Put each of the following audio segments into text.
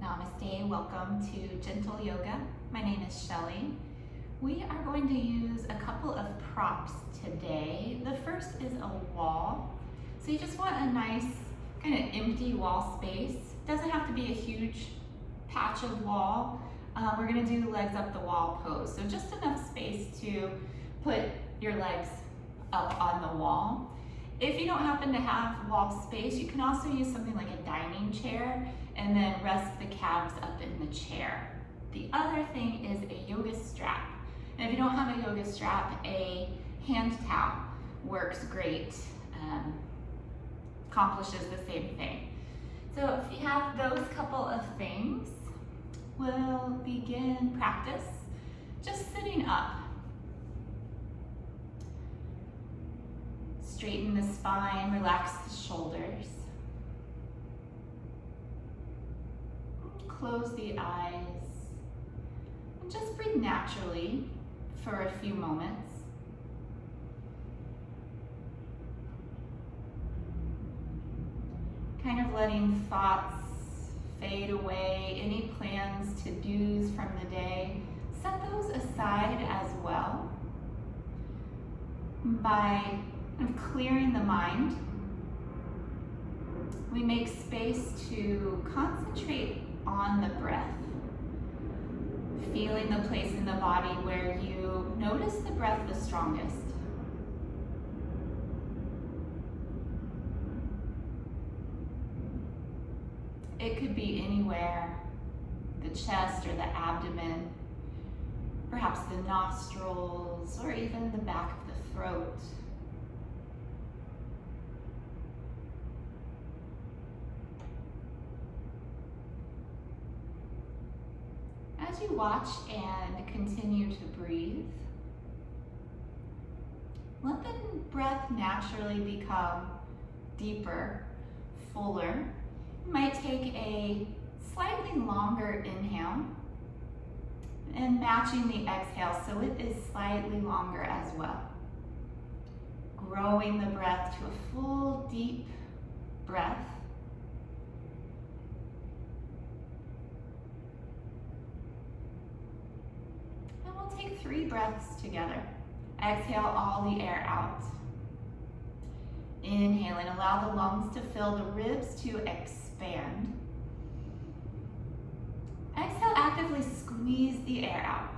Namaste, welcome to Gentle Yoga. My name is Shelley. We are going to use a couple of props today. The first is a wall. So you just want a nice kind of empty wall space. Doesn't have to be a huge patch of wall. We're gonna do legs up the wall pose. So just enough space to put your legs up on the wall. If you don't happen to have wall space, you can also use something like a dining chair and then rest the calves up in the chair. The other thing is a yoga strap. And if you don't have a yoga strap, a hand towel works great, accomplishes the same thing. So if you have those couple of things, we'll begin practice just sitting up. Straighten the spine, relax the shoulders. Close the eyes. And just breathe naturally for a few moments. Kind of letting thoughts fade away, any plans, to-dos from the day, set those aside as well. By clearing the mind, we make space to concentrate on the breath, feeling the place in the body where you notice the breath the strongest. It could be anywhere, the chest or the abdomen, perhaps the nostrils, or even the back of the throat. As you watch and continue to breathe, let the breath naturally become deeper, fuller. You might take a slightly longer inhale and matching the exhale so it is slightly longer as well. Growing the breath to a full, deep breath. And we'll take 3 breaths together. Exhale all the air out. Inhale and allow the lungs to fill, the ribs to expand. Exhale, actively squeeze the air out.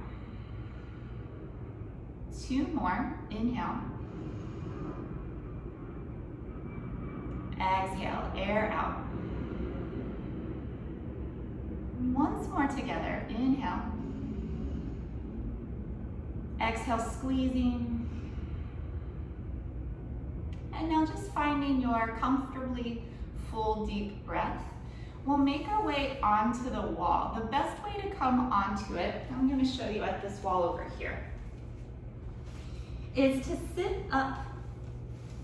2 more, inhale. Exhale, air out. Once more together, inhale. Exhale, squeezing. And now just finding your comfortably full, deep breath. We'll make our way onto the wall. The best way to come onto it, I'm going to show you at this wall over here, is to sit up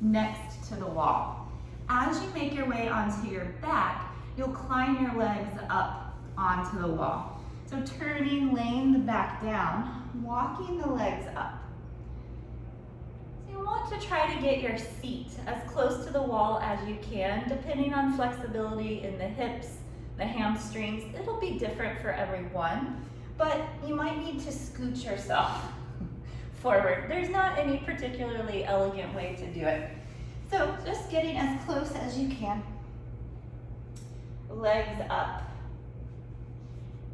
next to the wall. As you make your way onto your back, you'll climb your legs up onto the wall. So turning, laying the back down, walking the legs up. You want to try to get your seat as close to the wall as you can, depending on flexibility in the hips, the hamstrings. It'll be different for everyone, but you might need to scooch yourself forward. There's not any particularly elegant way to do it. So just getting as close as you can. Legs up.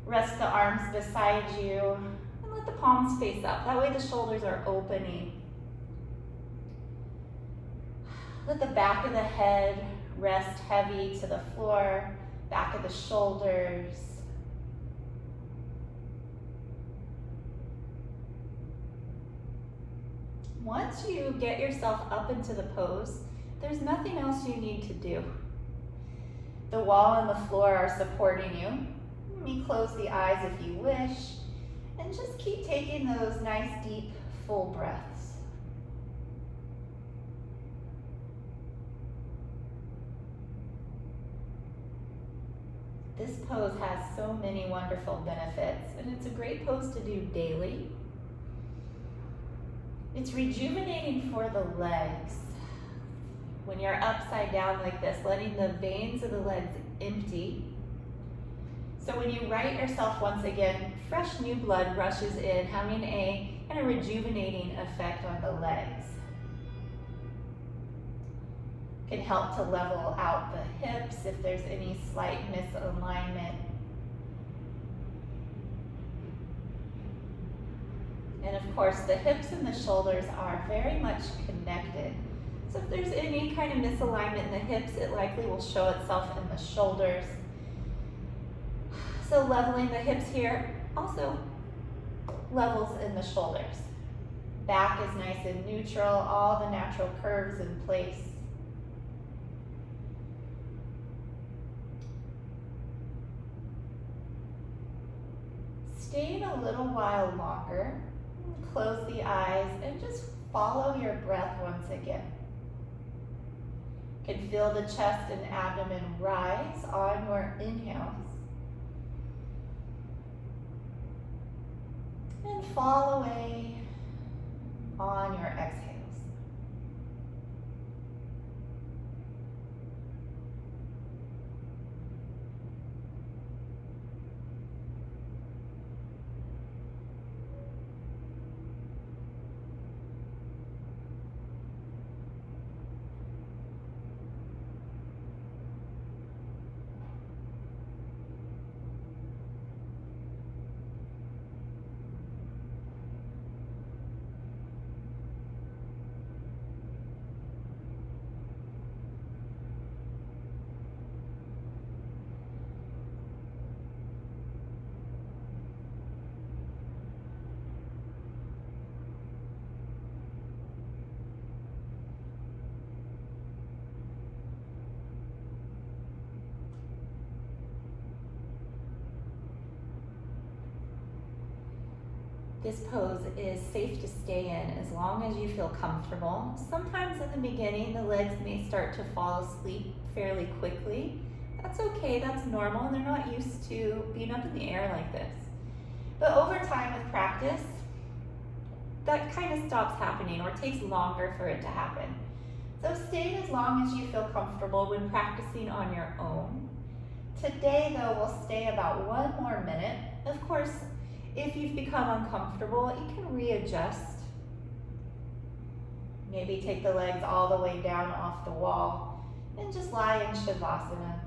Rest the arms beside you and let the palms face up. That way the shoulders are opening. Let the back of the head rest heavy to the floor, back of the shoulders. Once you get yourself up into the pose, there's nothing else you need to do. The wall and the floor are supporting you. You may close the eyes if you wish, and just keep taking those nice, deep, full breaths. This pose has so many wonderful benefits, and it's a great pose to do daily. It's rejuvenating for the legs. When you're upside down like this, letting the veins of the legs empty, So when you right yourself once again, fresh new blood rushes in, having a kind of rejuvenating effect on the legs. Can help to level out the hips if there's any slight misalignment. And of course, the hips and the shoulders are very much connected. So if there's any kind of misalignment in the hips, it likely will show itself in the shoulders. So leveling the hips here also levels in the shoulders. Back is nice and neutral, all the natural curves in place. Stay a little while longer. Close the eyes and just follow your breath once again. You can feel the chest and abdomen rise on your inhales. And fall away on your exhales. This pose is safe to stay in as long as you feel comfortable. Sometimes in the beginning, the legs may start to fall asleep fairly quickly. That's okay, that's normal. They're not used to being up in the air like this. But over time with practice, that kind of stops happening or takes longer for it to happen. So stay as long as you feel comfortable when practicing on your own. Today though, we'll stay about 1 more minute. Of course, if you've become uncomfortable, you can readjust. Maybe take the legs all the way down off the wall and just lie in Shavasana.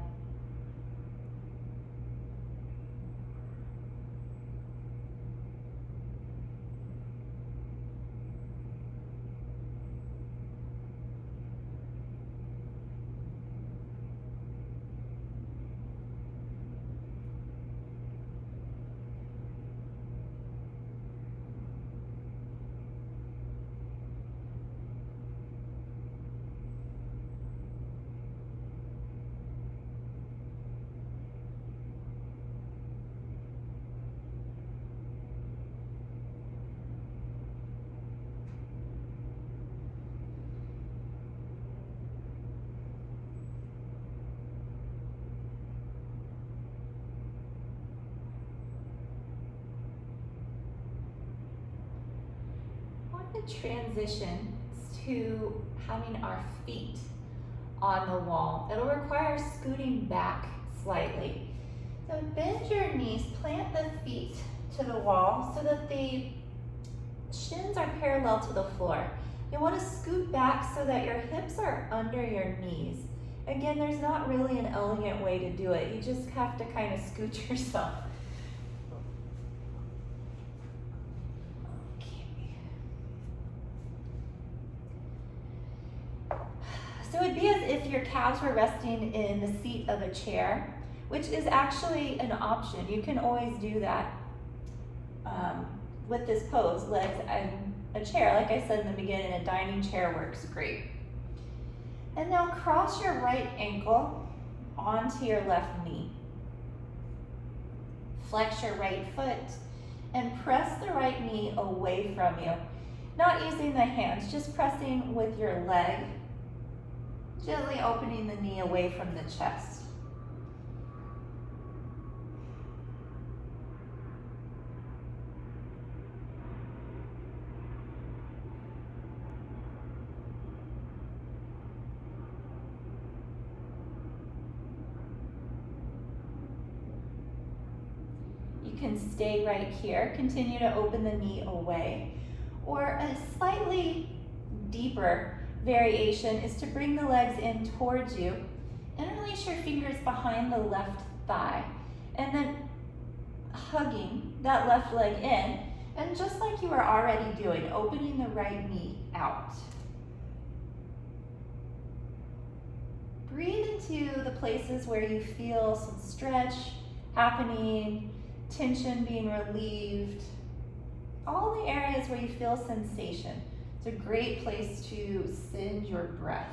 Transition to having our feet on the wall. It'll require scooting back slightly. So bend your knees, plant the feet to the wall so that the shins are parallel to the floor. You want to scoot back so that your hips are under your knees. Again, there's not really an elegant way to do it. You just have to kind of scoot yourself. So it'd be as if your calves were resting in the seat of a chair, which is actually an option. You can always do that with this pose, legs and a chair. Like I said in the beginning, a dining chair works great. And now cross your right ankle onto your left knee. Flex your right foot and press the right knee away from you. Not using the hands, just pressing with your leg. Gently opening the knee away from the chest. can stay right here, continue to open the knee away. Or a slightly deeper variation is to bring the legs in towards you and release your fingers behind the left thigh. And then hugging that left leg in, and just like you were already doing, opening the right knee out. Breathe into the places where you feel some stretch happening, tension being relieved, all the areas where you feel sensation. It's a great place to send your breath.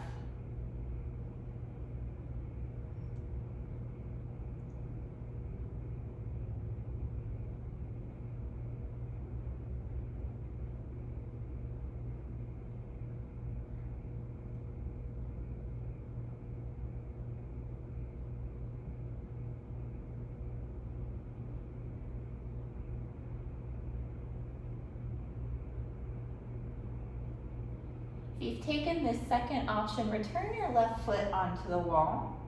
If you've taken this second option, return your left foot onto the wall.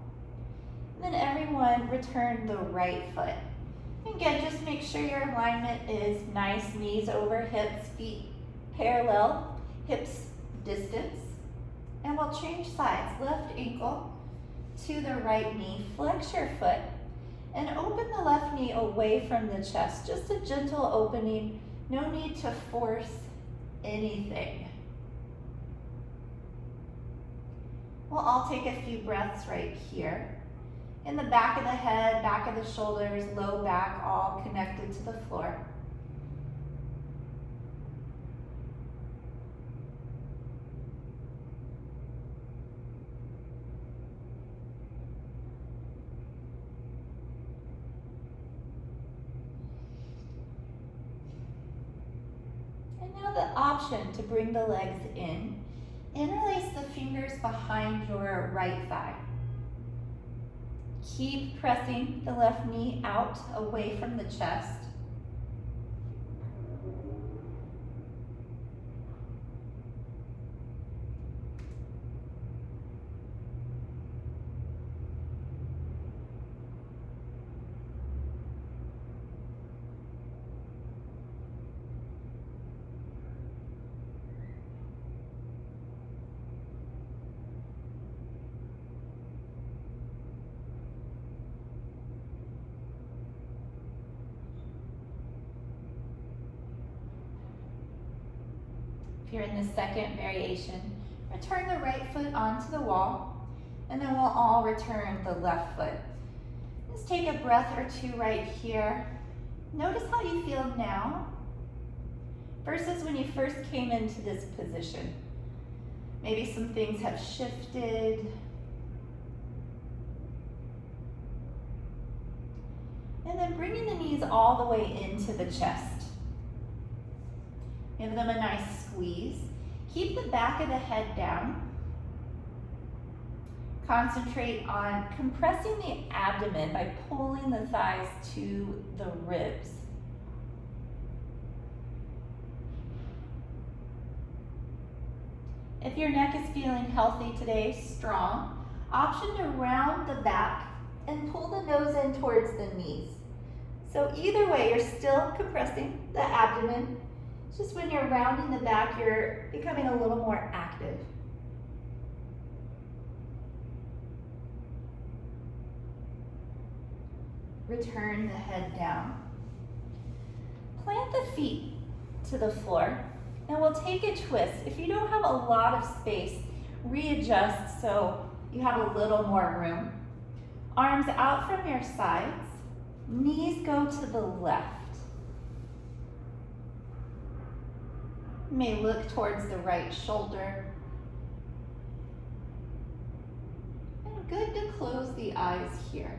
And then everyone return the right foot. Again, just make sure your alignment is nice, knees over hips, feet parallel, hips distance. And we'll change sides, left ankle to the right knee, flex your foot, and open the left knee away from the chest. Just a gentle opening, no need to force anything. We'll all take a few breaths right here. In the back of the head, back of the shoulders, low back, all connected to the floor. And now the option to bring the legs in. Interlace the fingers behind your right thigh. Keep pressing the left knee out away from the chest. If you're in the second variation, return the right foot onto the wall, and then we'll all return the left foot. Just take a breath or two right here. Notice how you feel now versus when you first came into this position. Maybe some things have shifted. And then bringing the knees all the way into the chest. Give them a nice squeeze. Keep the back of the head down. Concentrate on compressing the abdomen by pulling the thighs to the ribs. If your neck is feeling healthy today, strong, option to round the back and pull the nose in towards the knees. So either way, you're still compressing the abdomen. It's just when you're rounding the back, you're becoming a little more active. Return the head down. Plant the feet to the floor, and we'll take a twist. If you don't have a lot of space, readjust so you have a little more room. Arms out from your sides, knees go to the left. You may look towards the right shoulder. And good to close the eyes here.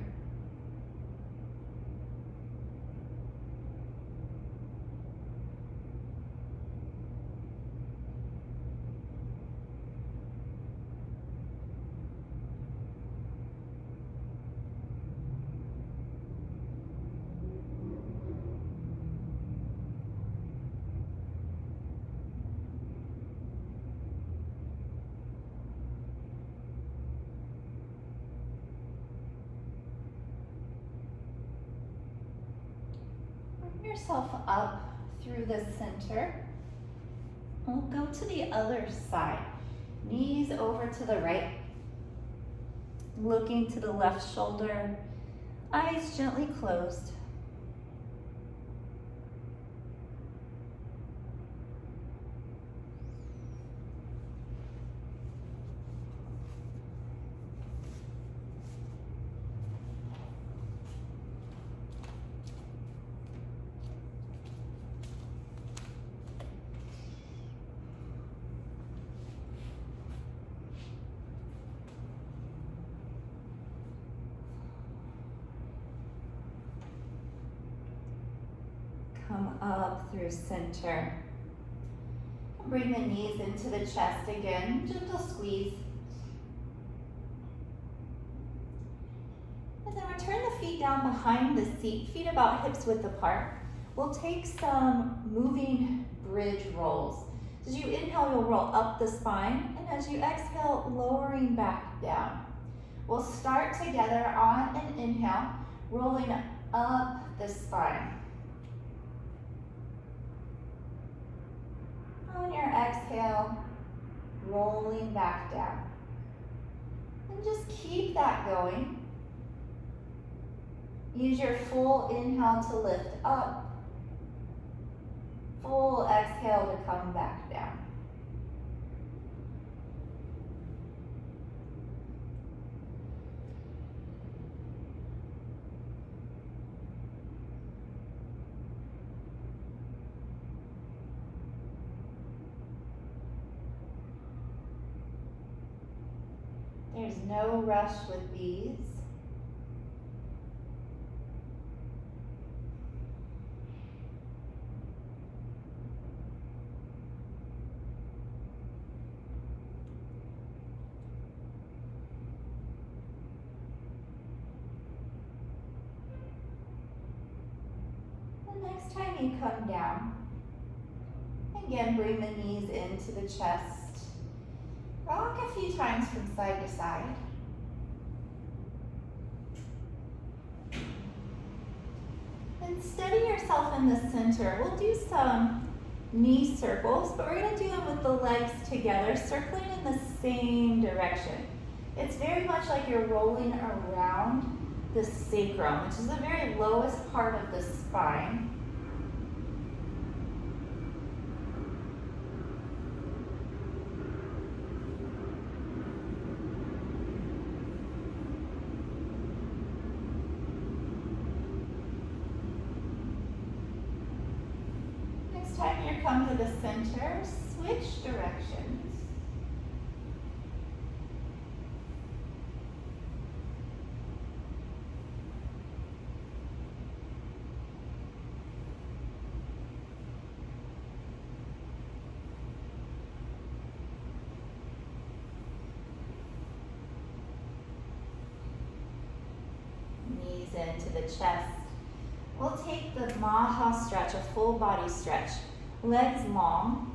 yourself up through the center. We'll go to the other side. Knees over to the right. Looking to the left shoulder. Eyes gently closed. Come up through center. Bring the knees into the chest again, gentle squeeze. And then return the feet down behind the seat, feet about hips width apart. We'll take some moving bridge rolls. As you inhale, you'll roll up the spine, and as you exhale, lowering back down. We'll start together on an inhale, rolling up the spine. On your exhale, rolling back down. And just keep that going. Use your full inhale to lift up. Full exhale to come back down. There's no rush with these. The next time you come down, again, bring the knees into the chest. Rock a few times from side to side. And steady yourself in the center. We'll do some knee circles, but we're going to do them with the legs together, circling in the same direction. It's very much like you're rolling around the sacrum, which is the very lowest part of the spine. Time you come to the center, switch directions. Knees into the chest. We'll take the Maha stretch, a full body stretch. Legs long.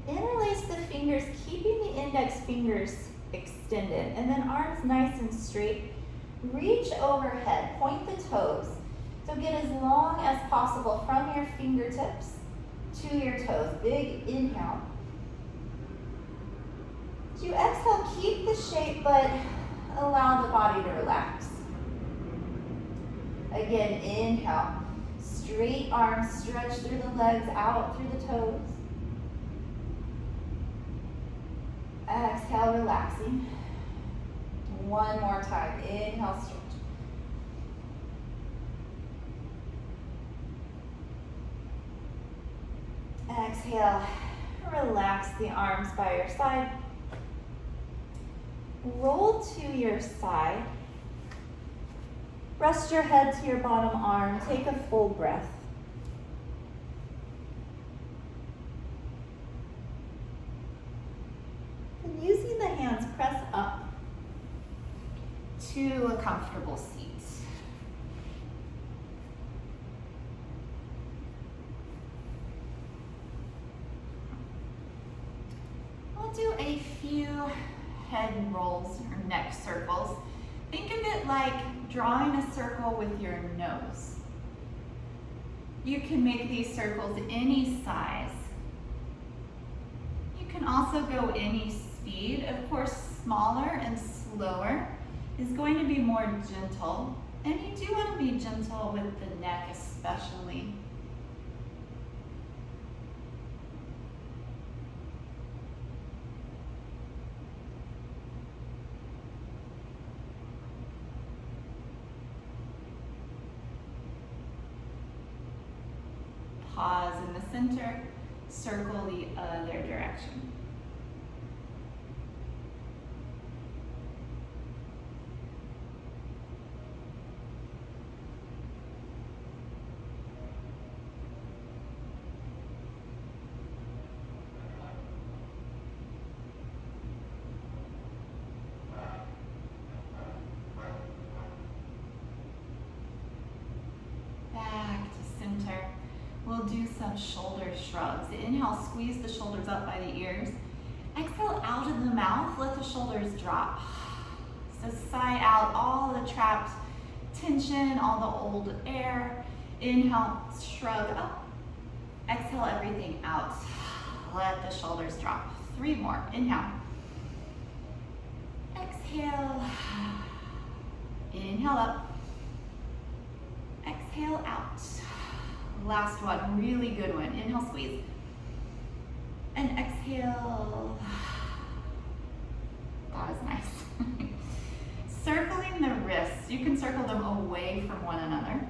Interlace the fingers, keeping the index fingers extended. And then arms nice and straight. Reach overhead, point the toes. So get as long as possible from your fingertips to your toes. Big inhale. As you exhale, keep the shape, but allow the body to relax. Again, inhale. Straight arms, stretch through the legs, out through the toes. Exhale, relaxing. One more time. Inhale, stretch. Exhale, relax the arms by your side. Roll to your side. Rest your head to your bottom arm. Take a full breath. And using the hands, press up to a comfortable seat. We'll do a few head rolls or neck circles. Think of it like drawing a circle with your nose. You can make these circles any size. You can also go any speed. Of course, smaller and slower is going to be more gentle. And you do want to be gentle with the neck especially. Pause in the center, circle the other direction. Back to center. We'll do some shoulder shrugs. Inhale, squeeze the shoulders up by the ears. Exhale out of the mouth, let the shoulders drop. So sigh out all the trapped tension, all the old air. Inhale, shrug up. Exhale everything out. Let the shoulders drop. 3 more. Inhale. Exhale. Inhale up. Exhale out. Last one, really good one. Inhale, squeeze. And exhale. That was nice. Circling the wrists. You can circle them away from one another.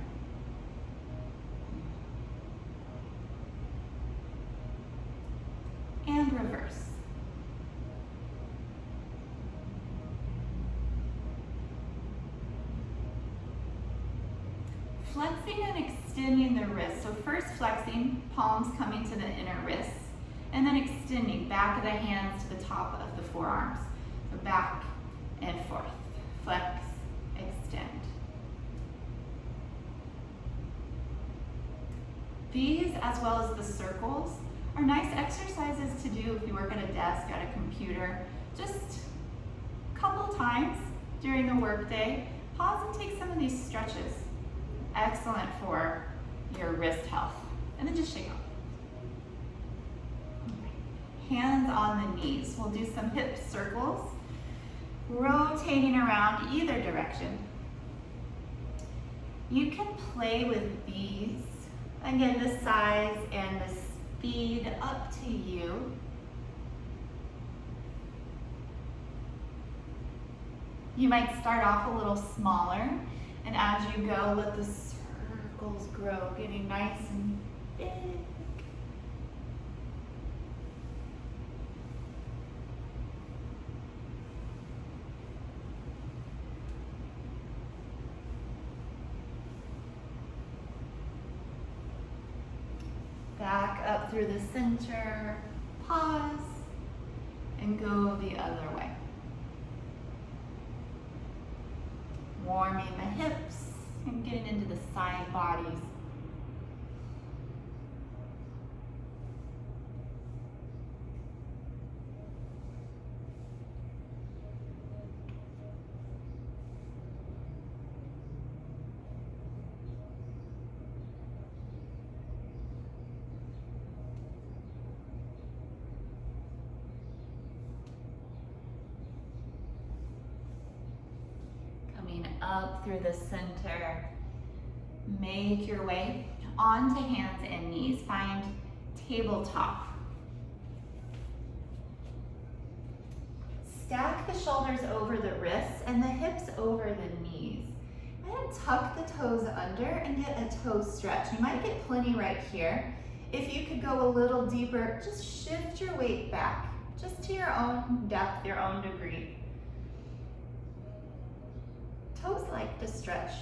And reverse. Flexing and extending the wrists. So first flexing, palms coming to the inner wrists, and then extending back of the hands to the top of the forearms. So back and forth. Flex, extend. These, as well as the circles, are nice exercises to do if you work at a desk, at a computer. Just a couple times during the workday, pause and take some of these stretches. Excellent for your wrist health. And then just shake off. Hands on the knees. We'll do some hip circles, rotating around either direction. You can play with these. Again, the size and the speed up to you. You might start off a little smaller, and as you go, let the circles grow, getting nice and big. Back up through the center, pause, and go the other way. Warming the hips and getting into the side bodies. Up through the center, make your way onto hands and knees. Find tabletop. Stack the shoulders over the wrists and the hips over the knees. And tuck the toes under and get a toe stretch. You might get plenty right here. If you could go a little deeper, just shift your weight back, just to your own depth, your own degree. Toes like to stretch.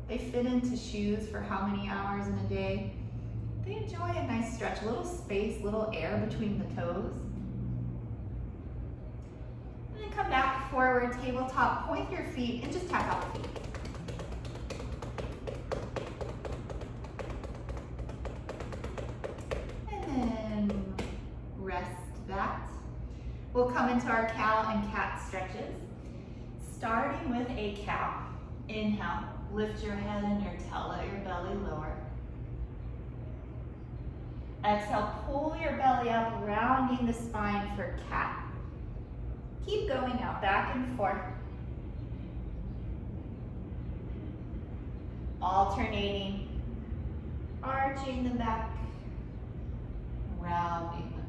They fit into shoes for how many hours in a day? They enjoy a nice stretch, a little space, little air between the toes. And then come back forward, tabletop, point your feet, and just tap out the feet. And then rest that. We'll come into our cow and cat stretches. Starting with a cow. Inhale, lift your head and your tail, let your belly lower. Exhale, pull your belly up, rounding the spine for cat. Keep going out, back and forth. Alternating, arching the back, rounding the back.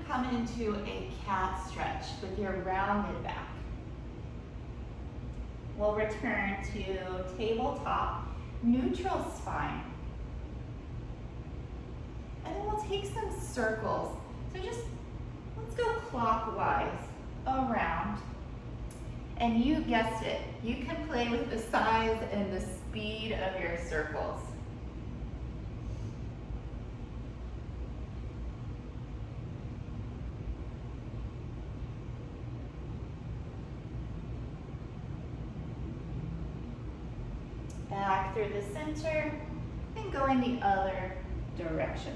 Come into a cat stretch with your rounded back. We'll return to tabletop, neutral spine. And then we'll take some circles. So just, let's go clockwise around. And you guessed it, you can play with the size and the speed of your circles. Back through the center and go in the other direction.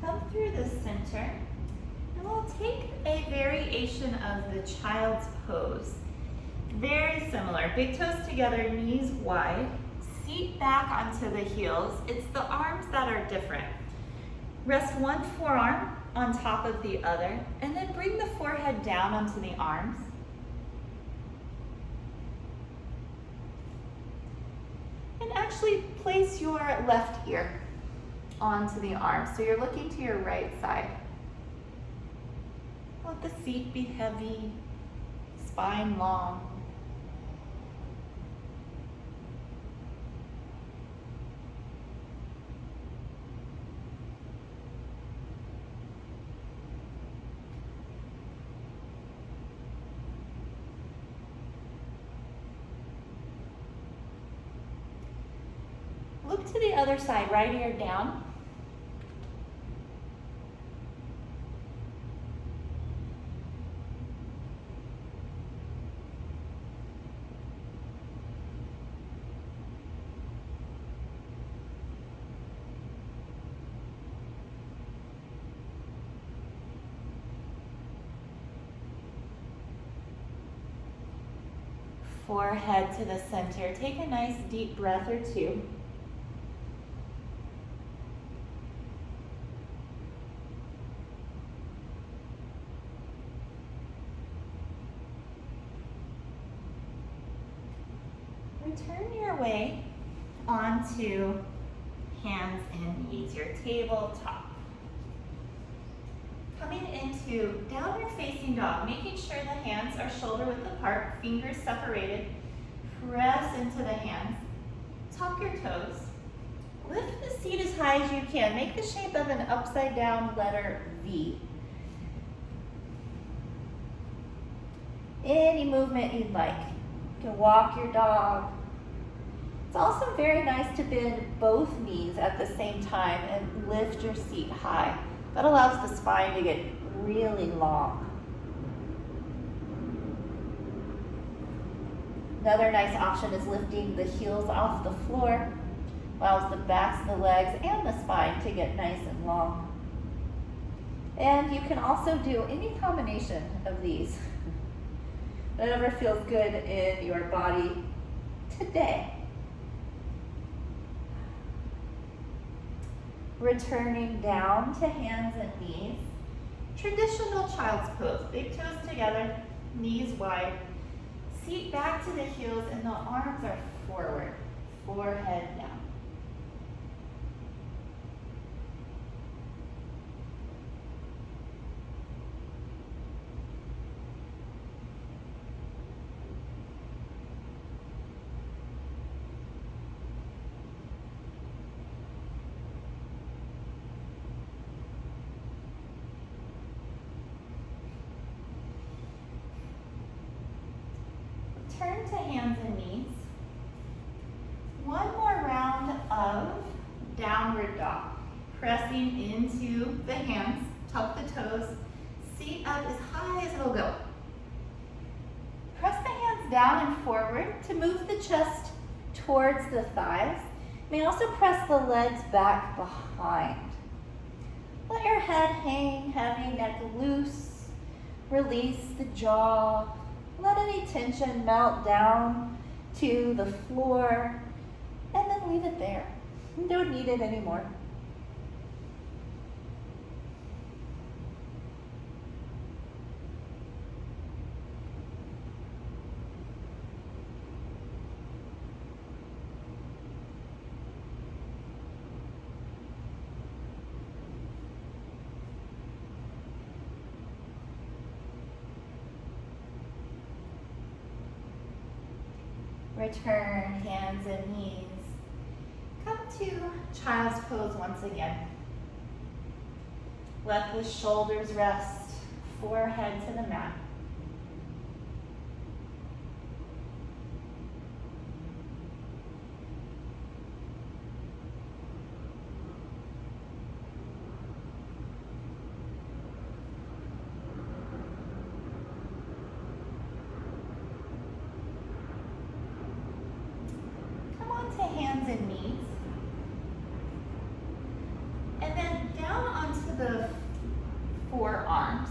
Come through the center and we'll take a variation of the child's pose. Very similar, big toes together, knees wide, seat back onto the heels. It's the arms that are different. Rest one forearm on top of the other, and then bring the forehead down onto the arms. And actually place your left ear onto the arm, so you're looking to your right side. Let the seat be heavy, spine long. Look to the other side, right ear down. Forehead to the center. Take a nice deep breath or two. Return your way onto hands and knees, your tabletop. Coming into downward facing dog, making sure the hands are shoulder width apart, fingers separated. Press into the hands. Tuck your toes. Lift the seat as high as you can. Make the shape of an upside down letter V. Any movement you'd like. You can walk your dog. It's also very nice to bend both knees at the same time and lift your seat high. That allows the spine to get really long. Another nice option is lifting the heels off the floor. Allows the backs of the legs and the spine to get nice and long. And you can also do any combination of these. Whatever feels good in your body today. Returning down to hands and knees. Traditional child's pose. Big toes together, knees wide. Seat back to the heels and the arms are forward. Forehead down. Return to hands and knees. One more round of downward dog. Pressing into the hands, tuck the toes, seat up as high as it'll go. Press the hands down and forward to move the chest towards the thighs. You may also press the legs back behind. Let your head hang heavy, neck loose. Release the jaw. Let any tension melt down to the floor, and then leave it there. You don't need it anymore. Return hands and knees. Come to child's pose once again. Let the shoulders rest, forehead to the mat. To hands and knees, and then down onto the forearms.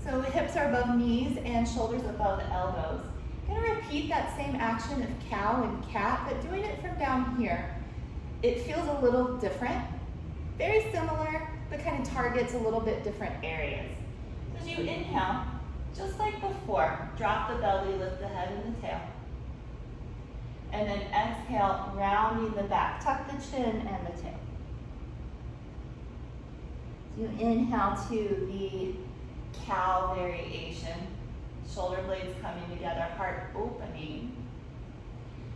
So hips are above knees and shoulders above elbows. I'm going to repeat that same action of cow and cat, but doing it from down here. It feels a little different, very similar, but kind of targets a little bit different areas. So as you inhale, just like before, drop the belly, lift the head and the tail. And then exhale, rounding the back. Tuck the chin and the tail. So you inhale to the cow variation. Shoulder blades coming together, heart opening.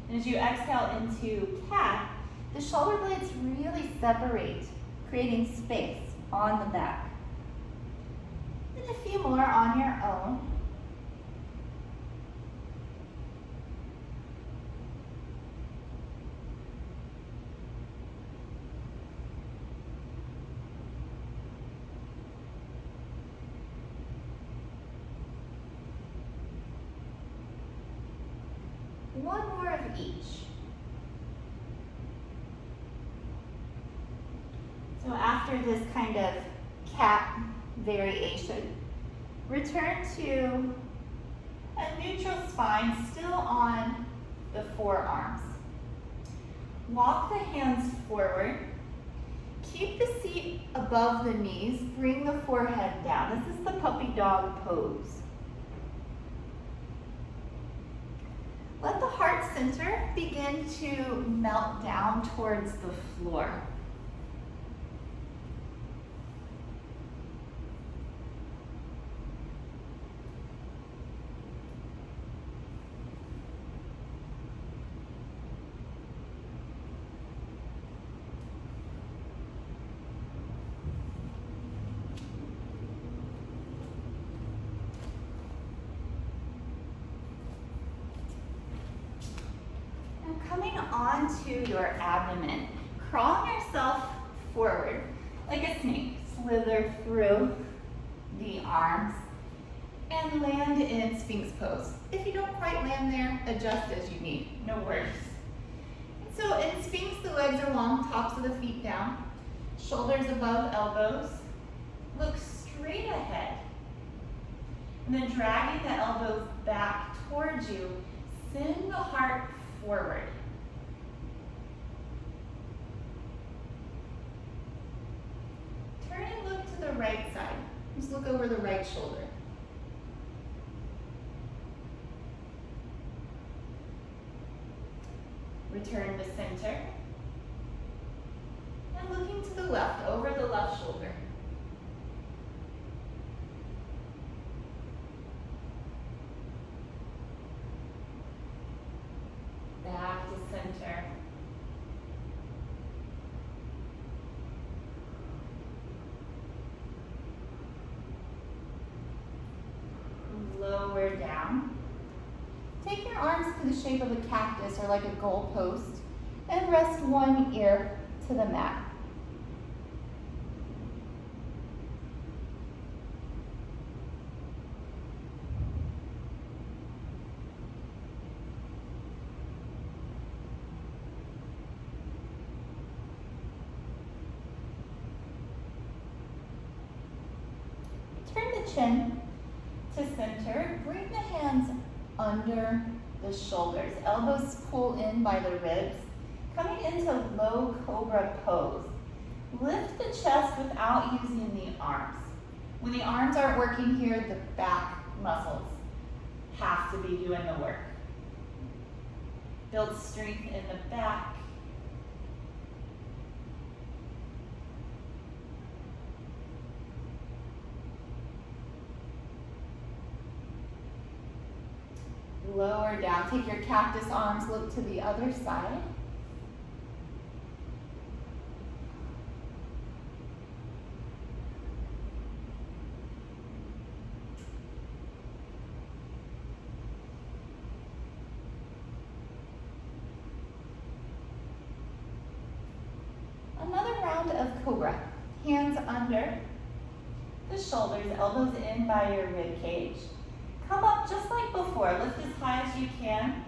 And as you exhale into cat, the shoulder blades really separate, creating space on the back. And a few more on your own. One more of each. So after this kind of cat variation, return to a neutral spine, still on the forearms. Walk the hands forward. Keep the seat above the knees. Bring the forehead down. This is the puppy dog pose. Let the heart center begin to melt down towards the floor. Coming onto your abdomen, crawl yourself forward like a snake. Slither through the arms and land in Sphinx pose. If you don't quite land there, adjust as you need, no worries. And so in Sphinx, the legs are long, tops of the feet down, shoulders above elbows. Look straight ahead. And then dragging the elbows back towards you, send the heart forward. Turn and look to the right side. Just look over the right shoulder. Return to center. And looking to the left, over the left shoulder. Back to center. Lower Take your arms to the shape of a cactus or like a goal post and rest one ear to the mat. Turn the chin to center. Bring the hands under the shoulders. Elbows pull in by the ribs. Coming into low Cobra Pose. Lift the chest without using the arms. When the arms aren't working here, the back muscles have to be doing the work. Build strength in the back. Lower down. Take your cactus arms, look to the other side. Another round of Cobra. Hands under the shoulders, elbows in by your rib cage. Come up just like before. Lift as high as you can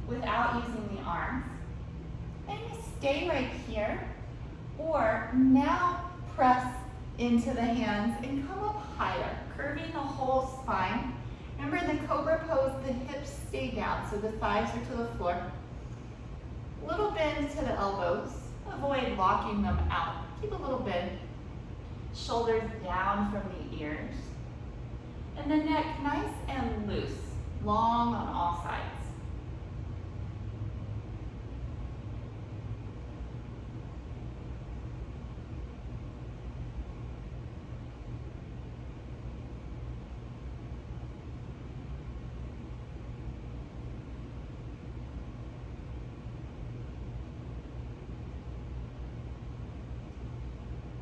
without using the arms. And you stay right here. Or now press into the hands and come up higher, curving the whole spine. Remember the Cobra Pose, the hips stay down, so the thighs are to the floor. Little bend to the elbows. Avoid locking them out. Keep a little bend. Shoulders down from the ears. And the neck nice and loose, long on all sides.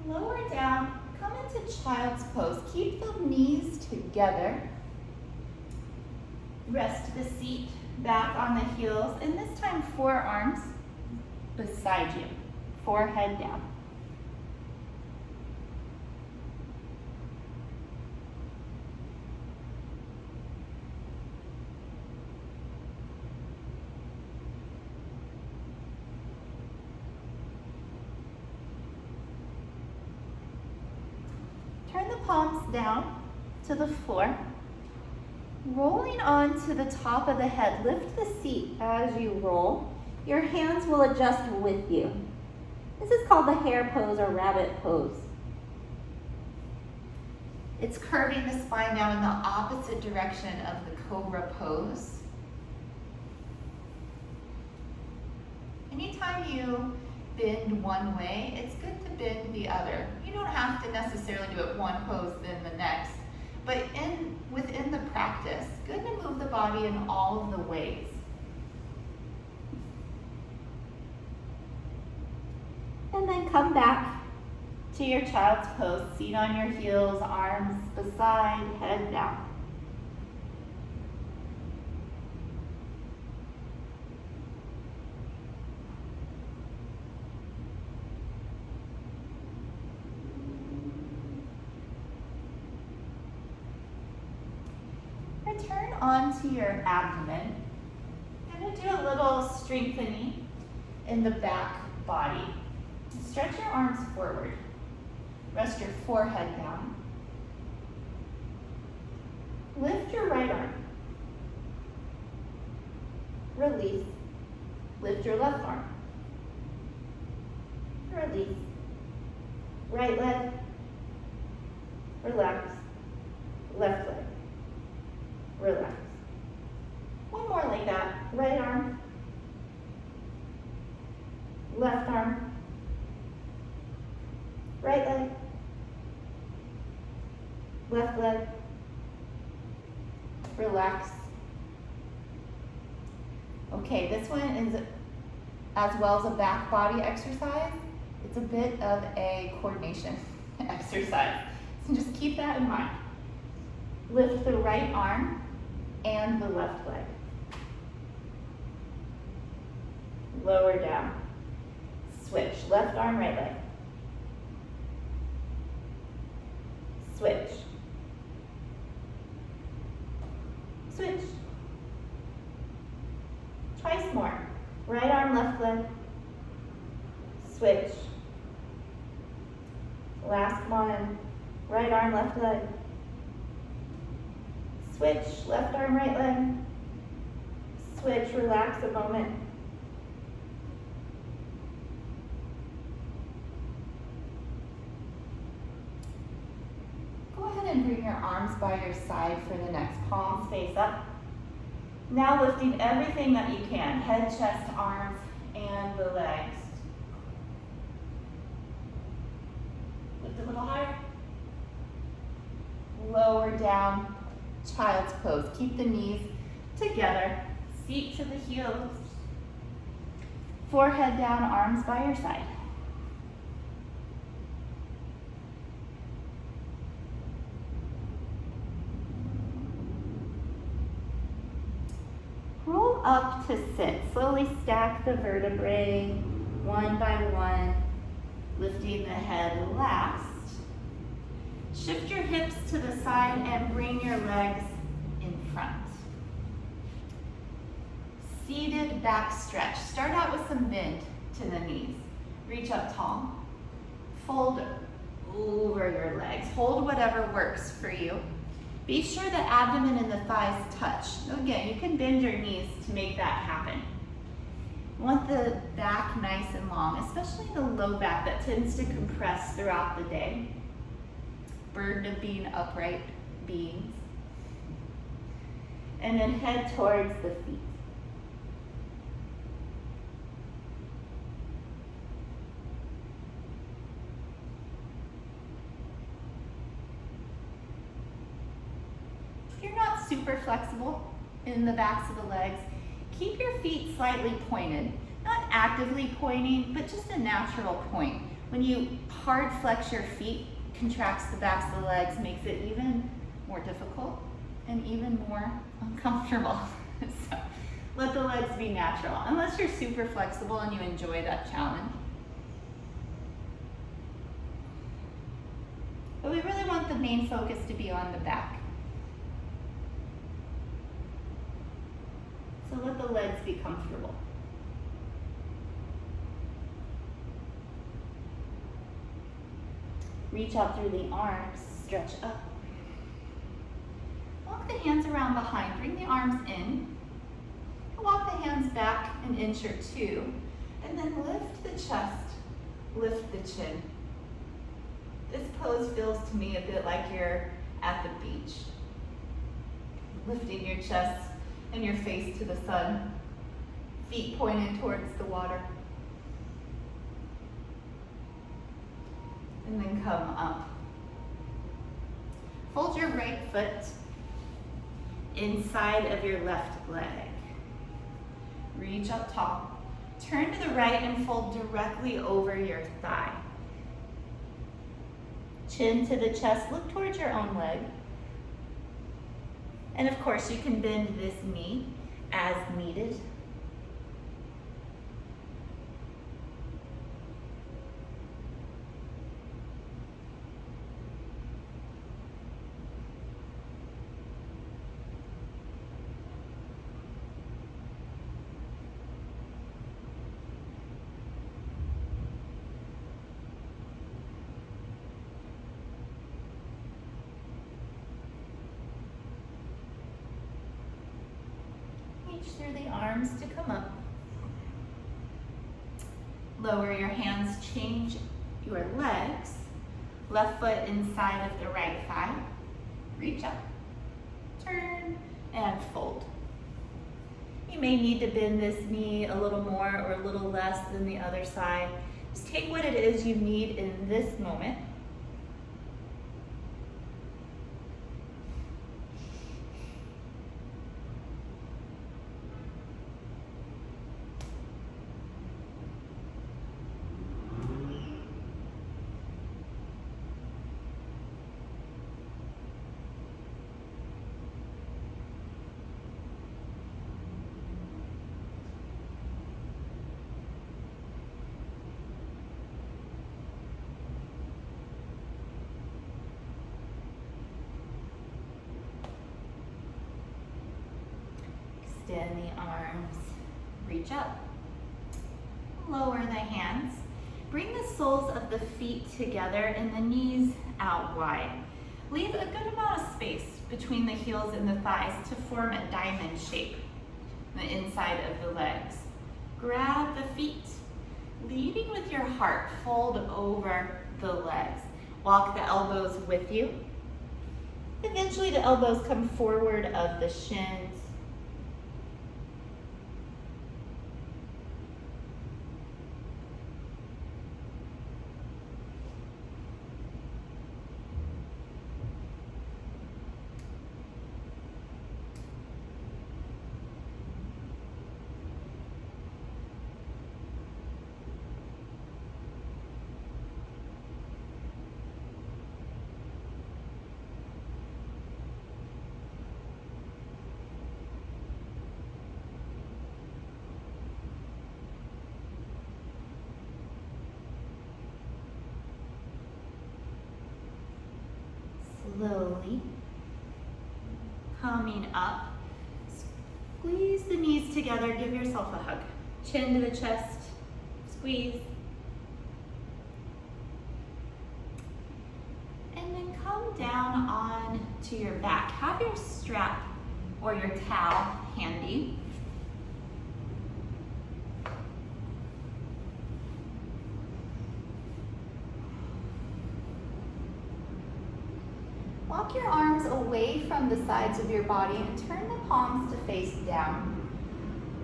Lower down, come into child's pose. Keep the knees together. Rest the seat back on the heels, and this time forearms beside you, forehead down. Turn the palms down to the floor. Rolling onto the top of the head, lift the seat as you roll. Your hands will adjust with you. This is called the hare pose or rabbit pose. It's curving the spine now in the opposite direction of the Cobra Pose. Anytime you bend one way, it's good to bend the other. You don't have to necessarily do it one pose then the next, but within the practice, good to move the body in all of the ways. And then come back to your child's pose. Seat on your heels, arms beside, head down. Return onto your abdomen. I'm going to do a little strengthening in the back body. Stretch your arms forward. Rest your forehead down. Lift your right arm. Release. Lift your left arm. Release. Right leg. Relax. Left leg. Relax. One more like that. Right arm. Left arm. Right leg. Left leg. Relax. Okay, this one is as well as a back body exercise. It's a bit of a coordination exercise. So just keep that in mind. Lift the right arm and the left leg. lower down. Switch, left arm, right leg. Switch. Switch. Twice more. Right arm, left leg. Switch. Last one. Right arm, left leg. Switch, left arm, right leg. Switch, relax a moment. Go ahead and bring your arms by your side for the next, palms face up. Now lifting everything that you can, head, chest, arms, and the legs. Lift a little higher. Lower down, child's pose. Keep the knees together, feet to the heels. Forehead down, arms by your side. Roll up to sit. Slowly stack the vertebrae one by one, lifting the head last. Shift your hips to the side and bring your legs in front. Seated back stretch. Start out with some bend to the knees. Reach up tall. Fold over your legs. Hold whatever works for you. Be sure the abdomen and the thighs touch. Again, you can bend your knees to make that happen. You want the back nice and long, especially the low back that tends to compress throughout the day. Burden of being upright beings. And then head towards the feet. If you're not super flexible in the backs of the legs, keep your feet slightly pointed. Not actively pointing, but just a natural point. When you hard flex your feet, contracts the backs of the legs, makes it even more difficult and even more uncomfortable. So let the legs be natural, unless you're super flexible and you enjoy that challenge. But we really want the main focus to be on the back. So let the legs be comfortable. Reach out through the arms, stretch up. Walk the hands around behind, bring the arms in. Walk the hands back an inch or two, and then lift the chest, lift the chin. This pose feels to me a bit like you're at the beach. Lifting your chest and your face to the sun, feet pointed towards the water. And then come up. Fold your right foot inside of your left leg. Reach up tall. Turn to the right and fold directly over your thigh. Chin to the chest, look towards your own leg. And of course, you can bend this knee as needed. Through the arms to come up. Lower your hands, change your legs. Left foot inside of the right thigh. Reach up, turn, and fold. You may need to bend this knee a little more or a little less than the other side. Just take what it is you need in this moment. Extend the arms, reach up. Lower the hands. Bring the soles of the feet together and the knees out wide. Leave a good amount of space between the heels and the thighs to form a diamond shape, the inside of the legs. Grab the feet. Leading with your heart, fold over the legs. Walk the elbows with you. Eventually the elbows come forward of the shins. Slowly coming up, squeeze the knees together, give yourself a hug. Chin to the chest, squeeze. And then come down on to your back. Have your strap or your towel handy. Walk your arms away from the sides of your body and turn the palms to face down.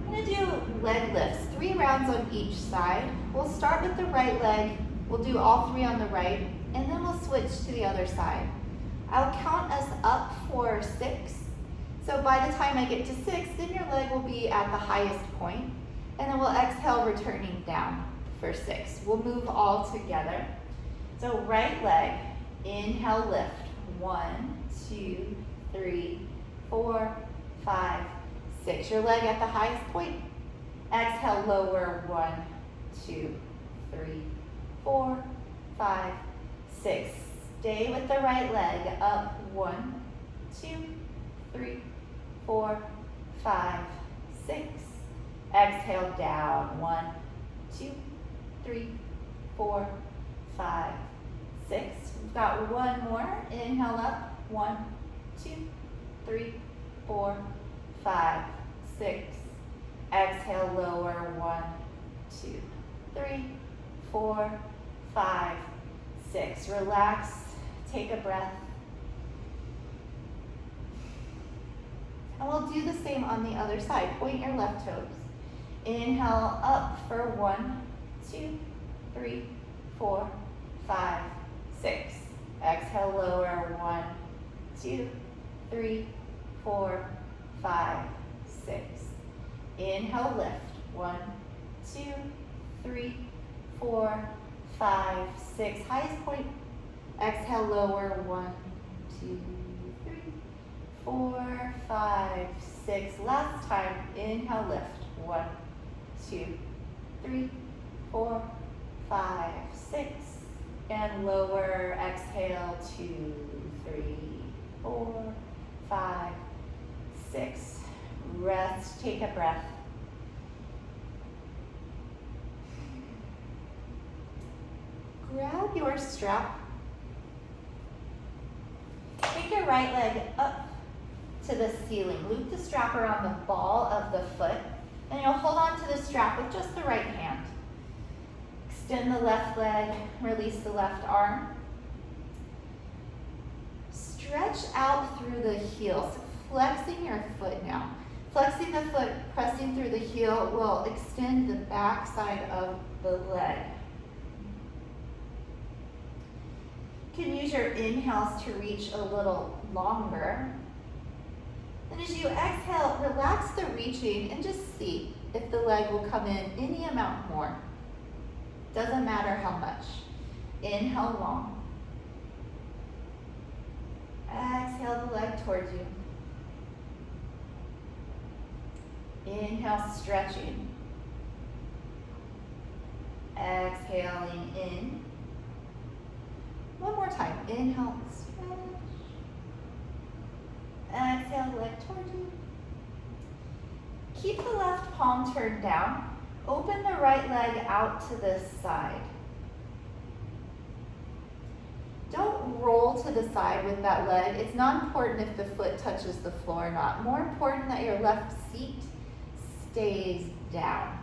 We're going to do leg lifts, 3 rounds on each side. We'll start with the right leg. We'll do all 3 on the right, and then we'll switch to the other side. I'll count us up for 6. So by the time I get to 6, then your leg will be at the highest point, and then we'll exhale, returning down for 6. We'll move all together. So right leg, inhale, lift. 1, 2, 3, 4, 5, 6. Your leg at the highest point. Exhale, lower. 1, 2, 3, 4, 5, 6. Stay with the right leg. Up. 1, 2, 3, 4, 5, 6. Exhale, down. 1, 2, 3, 4, 5, 6. We've got one more. Inhale up. 1, 2, 3, 4, 5, 6. Exhale, lower. 1, 2, 3, 4, 5, 6. Relax. Take a breath. And we'll do the same on the other side. Point your left toes. Inhale up for 1, 2, 3, 4, 5, 6. Exhale, lower. 1, 2, 3, 4, 5, 6. Inhale, lift. 1, 2, 3, 4, 5, 6. Highest point. Exhale, lower. 1, 2, 3, 4, 5, 6. Last time. Inhale, lift. 1, 2, 3, 4, 5, 6. And lower. Exhale. 2, 3, 4, 5, 6. Rest. Take a breath. Grab your strap. Take your right leg up to the ceiling. Loop the strap around the ball of the foot, and you'll hold on to the strap with just the right hand. Extend the left leg, release the left arm. Stretch out through the heels, flexing your foot now. Flexing the foot, pressing through the heel will extend the back side of the leg. You can use your inhales to reach a little longer. And as you exhale, relax the reaching and just see if the leg will come in any amount more. Doesn't matter how much. Inhale long. Exhale the leg towards you. Inhale, stretching. Exhaling in. One more time. Inhale, stretch. Exhale, leg towards you. Keep the left palm turned down. Open the right leg out to the side. Don't roll to the side with that leg. It's not important if the foot touches the floor or not. More important that your left seat stays down.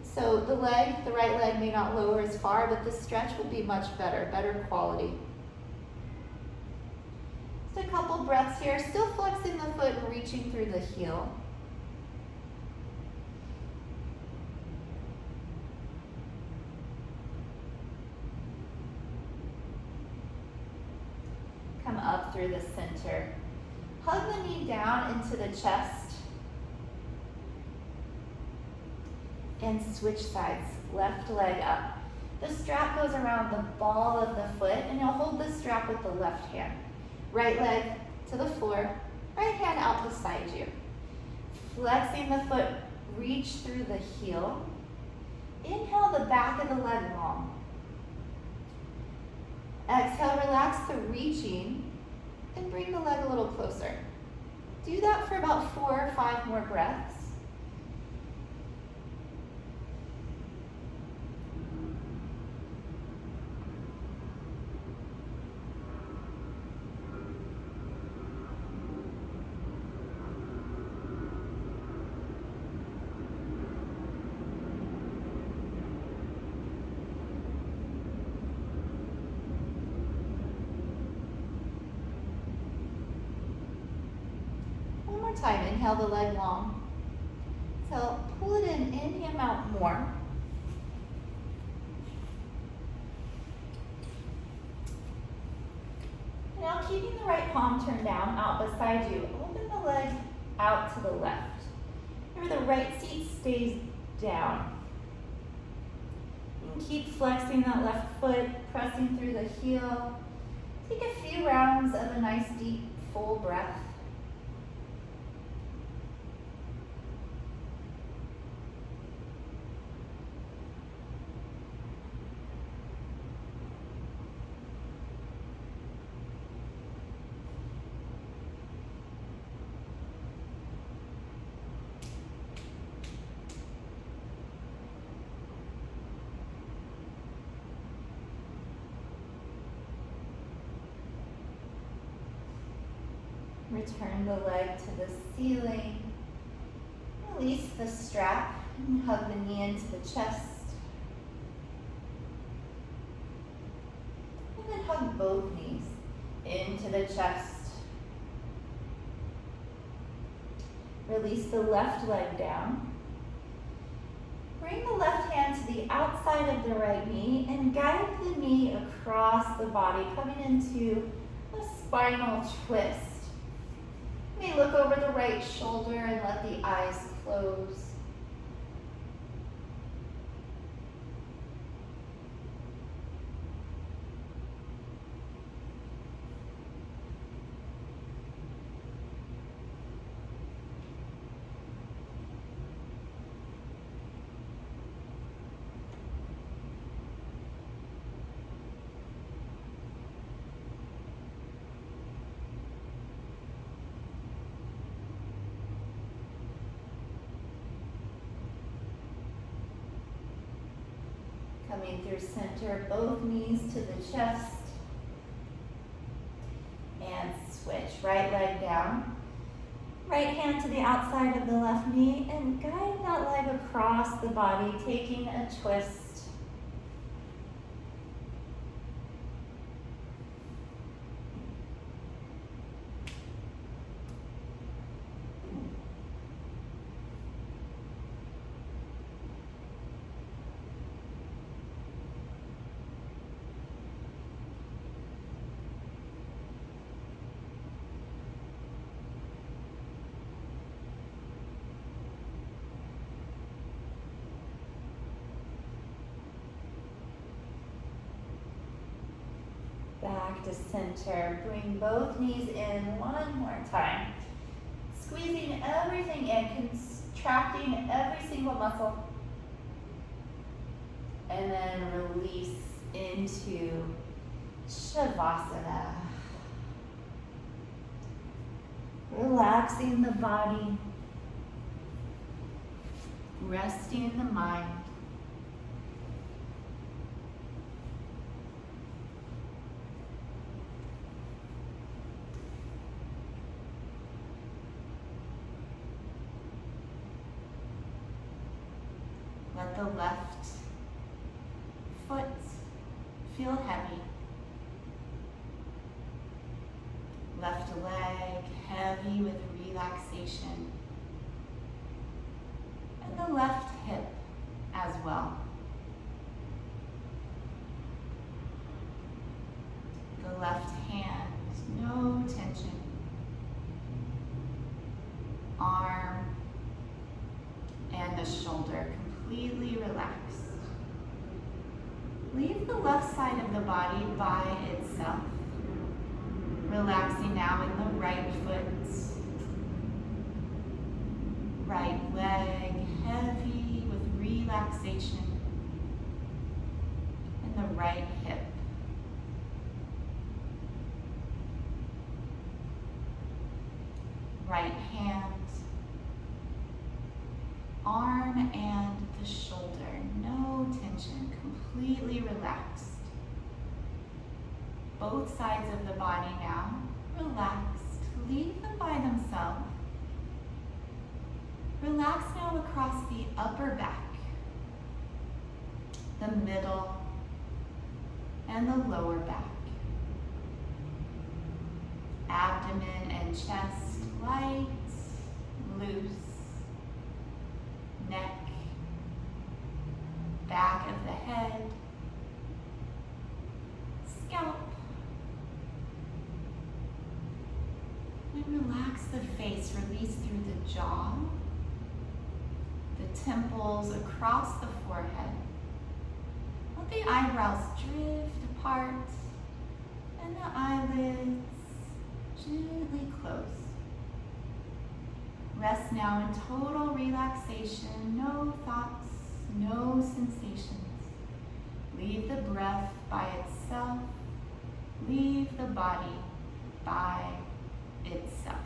So the right leg may not lower as far, but the stretch will be much better quality. Just a couple breaths here, still flexing the foot and reaching through the heel. Come up through the center. Hug the knee down into the chest. And switch sides, left leg up. The strap goes around the ball of the foot, and you'll hold the strap with the left hand. Right leg to the floor, right hand out beside you. Flexing the foot, reach through the heel. Inhale the back of the leg long. Exhale, relax the reaching, and bring the leg a little closer. Do that for about 4 or 5 more breaths. Time. Inhale the leg long. So pull it in, inhale out more. Now keeping the right palm turned down out beside you, open the leg out to the left. Remember the right seat stays down. You can keep flexing that left foot, pressing through the heel. Take a few rounds of a nice deep full breath. Return the leg to the ceiling. Release the strap and hug the knee into the chest. And then hug both knees into the chest. Release the left leg down. Bring the left hand to the outside of the right knee and guide the knee across the body, coming into a spinal twist. You may look over the right shoulder and let the eyes close. Coming through center, both knees to the chest. And switch, right leg down. Right hand to the outside of the left knee and guide that leg across the body, taking a twist. Back to center. Bring both knees in one more time. Squeezing everything in, contracting every single muscle. And then release into Shavasana. Relaxing the body. resting the mind. Let the left foot feel heavy. Left leg heavy with relaxation. And the left hip as well. The left hand, no tension. Arm and the shoulder completely relaxed. Leave the left side of the body by itself. Relaxing now in the right foot. Right leg heavy with relaxation. And the right hip. Right hand. Arm and the shoulder, no tension, completely relaxed. Both sides of the body now, relaxed. Leave them by themselves. Relax now across the upper back, the middle, and the lower back. Abdomen and chest light, loose. Neck, back of the head, scalp, and relax the face, release through the jaw, the temples across the forehead. Let the eyebrows drift apart and the eyelids gently close. Rest now in total relaxation, no thoughts, no sensations. Leave the breath by itself. Leave the body by itself.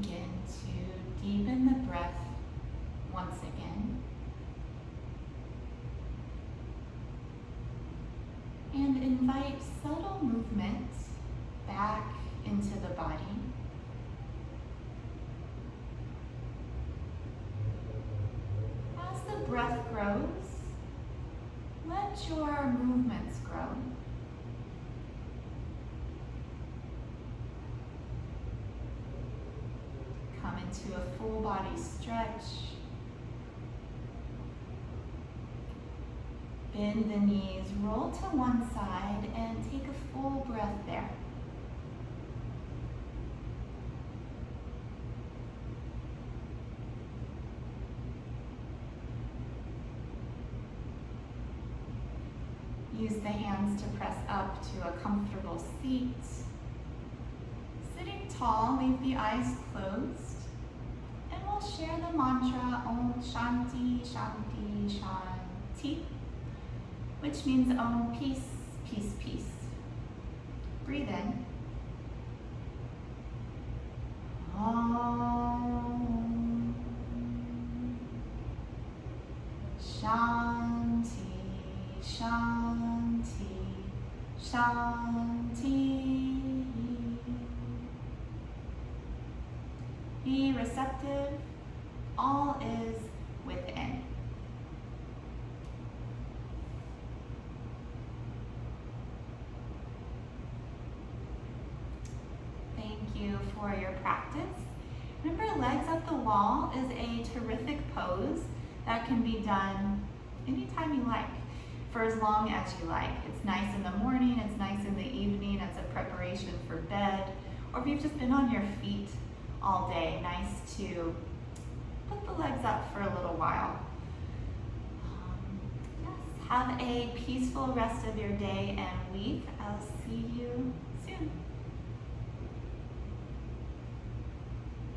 Begin to deepen the breath once again. And invite subtle movement back into the body. As the breath grows, let your movements grow. Come into a full body stretch. Bend the knees, roll to one side, and take a full breath there. Use the hands to press up to a comfortable seat. Sitting tall, leave the eyes closed, and we'll share the mantra Om Shanti Shanti Shanti, which means Om peace, peace, peace. Breathe in. Om Shanti Shanti Shanti. Be receptive. All is within. Thank you for your practice. Remember, legs up the wall is a terrific pose that can be done anytime you like, for as long as you like. It's nice in the morning, it's nice in the evening as a preparation for bed, or if you've just been on your feet all day, nice to put the legs up for a little while. Yes, have a peaceful rest of your day and week. I'll see you soon.